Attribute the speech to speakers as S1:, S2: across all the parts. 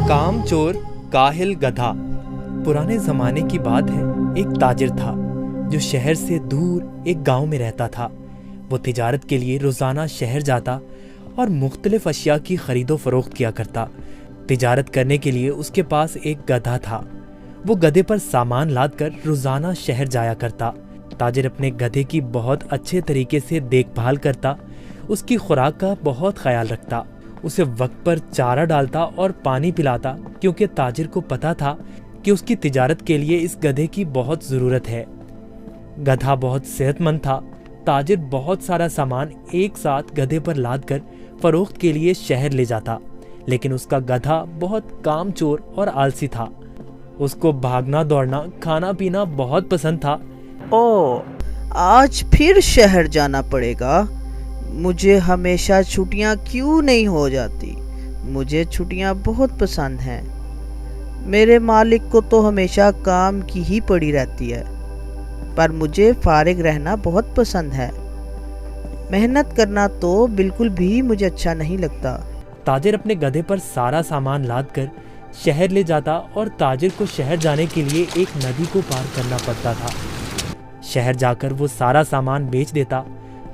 S1: कामचोर काहिल गधा। पुराने जमाने की बात है। एक ताजिर था जो शहर से दूर एक गांव में रहता था। वो तिजारत के लिए रोजाना शहर जाता और मुख्तलिफ अशिया की खरीदो फरोख्त किया करता। तिजारत करने के लिए उसके पास एक गधा था। वो गधे पर सामान लाद कर रोजाना शहर जाया करता। ताजिर अपने गधे की बहुत अच्छे तरीके से देखभाल करता, उसकी खुराक का बहुत ख्याल रखता, उसे वक्त पर चारा डालता और पानी पिलाता, क्योंकि ताजिर को पता था कि उसकी तिजारत के लिए इस गधे की बहुत ज़रूरत है। गधा बहुत सेहतमंद था। ताजिर बहुत सारा सामान एक साथ गधे पर लाद कर फरोख्त के लिए शहर ले जाता, लेकिन उसका गधा बहुत कामचोर और आलसी था। उसको भागना दौड़ना खाना पीना बहुत पसंद था।
S2: ओ, आज फिर शहर जाना पड़ेगा। मुझे हमेशा छुट्टियां क्यों नहीं हो जाती? मुझे छुट्टियां बहुत पसंद हैं। मेरे मालिक को तो हमेशा काम की ही पड़ी रहती है, पर मुझे फारिग रहना बहुत पसंद है। मेहनत करना तो बिल्कुल भी मुझे अच्छा नहीं लगता।
S1: ताजिर अपने गधे पर सारा सामान लाद कर शहर ले जाता और ताजिर को शहर जाने के लिए एक नदी को पार करना पड़ता था। शहर जाकर वो सारा सामान बेच देता।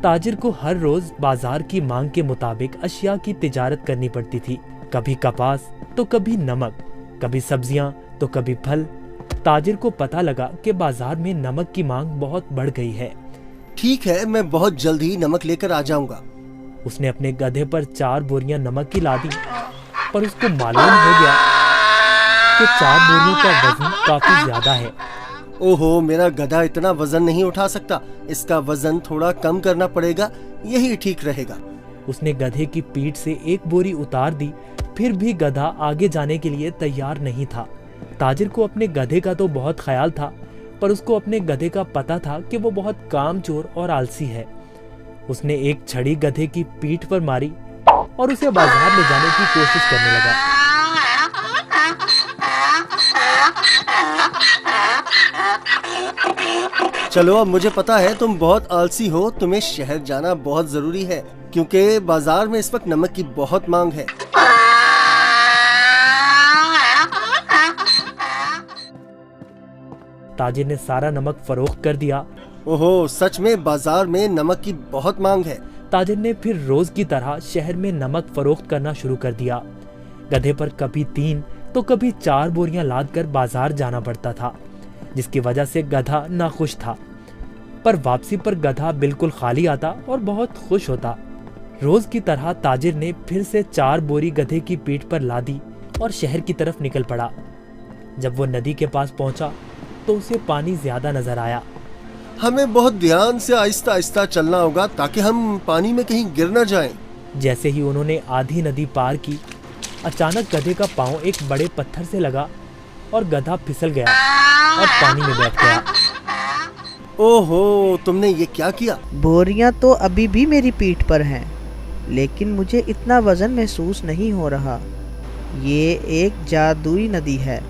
S1: ताजिर को हर रोज बाजार की मांग के मुताबिक अशिया की तिजारत करनी पड़ती थी। कभी कपास तो कभी नमक, कभी सब्जियां तो कभी फल। ताजिर को पता लगा कि बाजार में नमक की मांग बहुत बढ़ गई है।
S3: ठीक है, मैं बहुत जल्द ही नमक लेकर आ जाऊंगा।
S1: उसने अपने गधे पर 4 बोरियां नमक की ला दी, पर उसको मालूम हो गया कि 4 बोरियों का वजन काफी ज्यादा है।
S3: ओहो, मेरा गधा इतना वजन नहीं उठा सकता। इसका वजन थोड़ा कम करना पड़ेगा, यही ठीक रहेगा।
S1: उसने गधे की पीठ से एक बोरी उतार दी, फिर भी गधा आगे जाने के लिए तैयार नहीं था। ताजिर को अपने गधे का तो बहुत ख्याल था, पर उसको अपने गधे का पता था कि वो बहुत कामचोर और आलसी है। उसने एक छड़ी गधे की पीठ पर मारी और उसे बाजार ले जाने की कोशिश करने लगा।
S3: चलो, अब मुझे पता है तुम बहुत आलसी हो। तुम्हें शहर जाना बहुत जरूरी है, क्योंकि बाजार में इस वक्त नमक की बहुत मांग है।
S1: ताजिर ने सारा नमक फरोख्त कर दिया।
S3: ओहो, सच में बाजार में नमक की बहुत मांग है।
S1: ताजिर ने फिर रोज की तरह शहर में नमक फरोख्त करना शुरू कर दिया। गधे पर कभी 3 तो कभी 4 बोरियां लाद कर बाजार जाना पड़ता था, जिसकी वजह से गधा नाखुश था। पर वापसी पर गधा बिल्कुल खाली आता और बहुत खुश होता। रोज की तरह ताजिर ने फिर से 4 बोरी गधे की पीठ पर लादी और शहर की तरफ निकल पड़ा। जब वो नदी के पास पहुंचा तो उसे पानी ज्यादा नजर आया।
S3: हमें बहुत ध्यान से आहिस्ता आहिस्ता चलना होगा, ताकि हम पानी में कहीं गिर न जाएं।
S1: जैसे ही उन्होंने आधी नदी पार की, अचानक गधे का पांव एक बड़े पत्थर से लगा और गधा फिसल गया और पानी में बैठ गया।
S3: ओहो, तुमने ये क्या किया?
S2: बोरियां तो अभी भी मेरी पीठ पर हैं, लेकिन मुझे इतना वजन महसूस नहीं हो रहा। ये एक जादुई नदी है।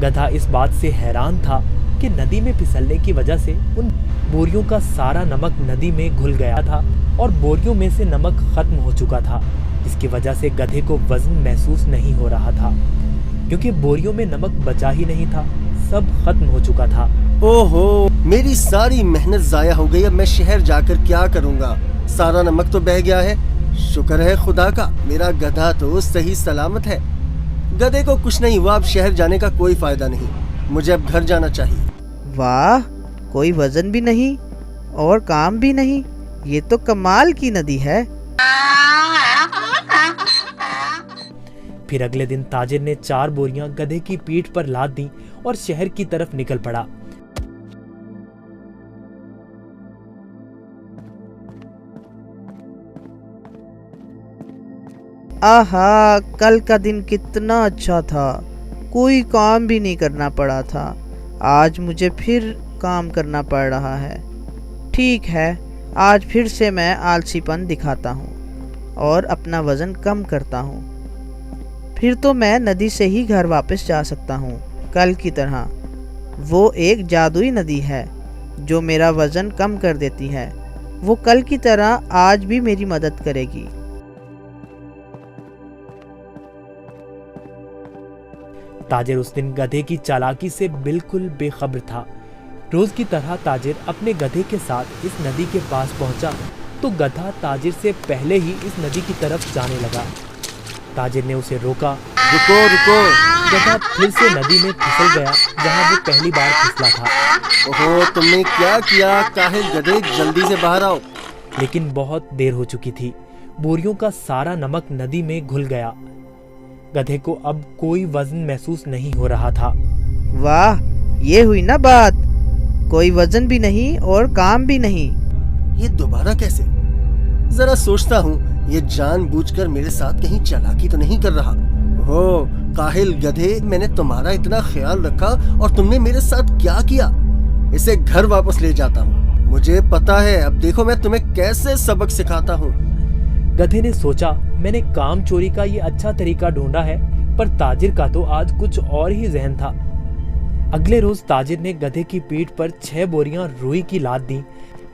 S1: गधा इस बात से हैरान था कि नदी में फिसलने की वजह से उन बोरियों का सारा नमक नदी में घुल गया था और बोरियों में से नमक खत्म हो चुका था, जिसकी वजह से गधे को वजन महसूस नहीं हो रहा था, क्योंकि बोरियों में नमक बचा ही नहीं था, सब खत्म हो चुका था।
S3: ओहो, मेरी सारी मेहनत जाया हो गई। अब मैं शहर जाकर क्या करूंगा? सारा नमक तो बह गया है। शुक्र है खुदा का, मेरा गधा तो सही सलामत है। गधे को कुछ नहीं हुआ। अब शहर जाने का कोई फायदा नहीं, मुझे अब घर जाना चाहिए।
S2: वाह, कोई वजन भी नहीं और काम भी नहीं। ये तो कमाल की नदी है।
S1: फिर अगले दिन ताजिर ने 4 बोरियां गधे की पीठ पर लाद दी और शहर की तरफ निकल पड़ा।
S2: आहा, कल का दिन कितना अच्छा था। कोई काम भी नहीं करना पड़ा था। आज मुझे फिर काम करना पड़ रहा है। ठीक है, आज फिर से मैं आलसीपन दिखाता हूँ और अपना वज़न कम करता हूँ। फिर तो मैं नदी से ही घर वापस जा सकता हूँ कल की तरह। वो एक जादुई नदी है जो मेरा वज़न कम कर देती है। वो कल की तरह आज भी मेरी मदद करेगी।
S1: ताजिर उस दिन गधे की चालाकी से बिल्कुल बेखबर था। रोज की तरह ताजिर अपने गधे के साथ इस नदी के पास पहुंचा तो गधा ताजिर से पहले ही इस नदी की तरफ जाने लगा। ताजिर ने उसे रोका।
S3: रुको रुको।
S1: गधा फिर से नदी में फिसल गया जहां वो पहली बार फिसला था।
S3: ओहो, तुमने क्या किया? काहिल गधे, जल्दी से बाहर आओ।
S1: लेकिन बहुत देर हो चुकी थी। बोरियों का सारा नमक नदी में घुल गया। गधे को अब कोई वजन महसूस नहीं हो रहा था।
S2: वाह, ये हुई ना बात। कोई वजन भी नहीं और काम भी नहीं।
S3: ये दोबारा कैसे? जरा सोचता हूँ, ये जानबूझकर मेरे साथ कहीं चालाकी तो नहीं कर रहा। हो काहिल गधे, मैंने तुम्हारा इतना ख्याल रखा और तुमने मेरे साथ क्या किया? इसे घर वापस ले जाता हूँ। मुझे पता है, अब देखो मैं तुम्हें कैसे सबक सिखाता हूँ।
S1: गधे ने सोचा, मैंने काम चोरी का ये अच्छा तरीका ढूंढा है, पर ताजिर का तो आज कुछ और ही जहन था। अगले रोज ताजिर ने गधे की पीठ पर 6 बोरियां रुई की लाद दी,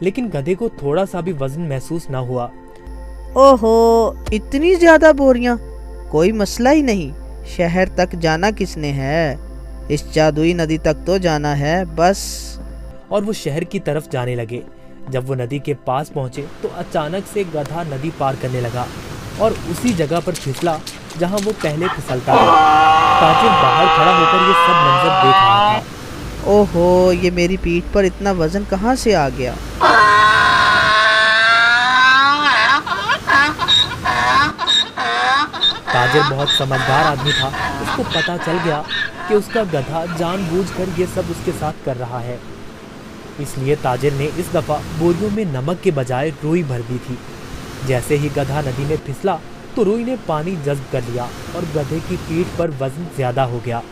S1: लेकिन गधे को थोड़ा सा भी वजन महसूस न हुआ।
S2: ओहो, इतनी ज्यादा बोरियां? कोई मसला ही नहीं। शहर तक जाना किसने है? इस जादुई नदी तक तो जाना है बस।
S1: और वो शहर की तरफ जाने लगे। जब वो नदी के पास पहुंचे तो अचानक से गधा नदी पार करने लगा और उसी जगह पर फिसला जहां वो पहले फिसलता था। ताजिर बाहर खड़ा होकर ये सब मंजर देख रहा था।
S2: ओहो, ये मेरी पीठ पर इतना वजन कहाँ से आ गया?
S1: ताजिर बहुत समझदार आदमी था। उसको पता चल गया कि उसका गधा जानबूझकर ये सब उसके साथ कर रहा है। इसलिए ताजिर ने इस दफा बोरियों में नमक के बजाय रुई भर दी थी। जैसे ही गधा नदी में फिसला तो रुई ने पानी जज्ब कर लिया और गधे की पीठ पर वजन ज्यादा हो गया।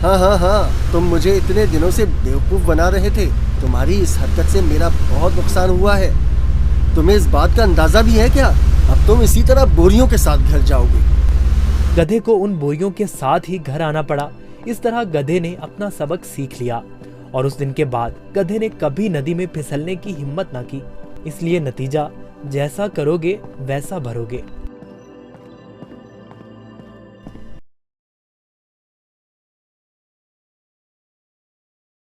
S3: हाँ, तुम मुझे इतने दिनों से बेवकूफ बना रहे थे। तुम्हारी इस हरकत से मेरा बहुत नुकसान हुआ है। तुम्हें इस बात का अंदाजा भी है क्या? अब तुम इसी तरह बोरियों के साथ घर जाओगे।
S1: गधे को उन बोरियों के साथ ही घर आना पड़ा। इस तरह गधे ने अपना सबक सीख लिया और उस दिन के बाद गधे ने कभी नदी में फिसलने की हिम्मत ना की। इसलिए नतीजा, जैसा करोगे वैसा भरोगे।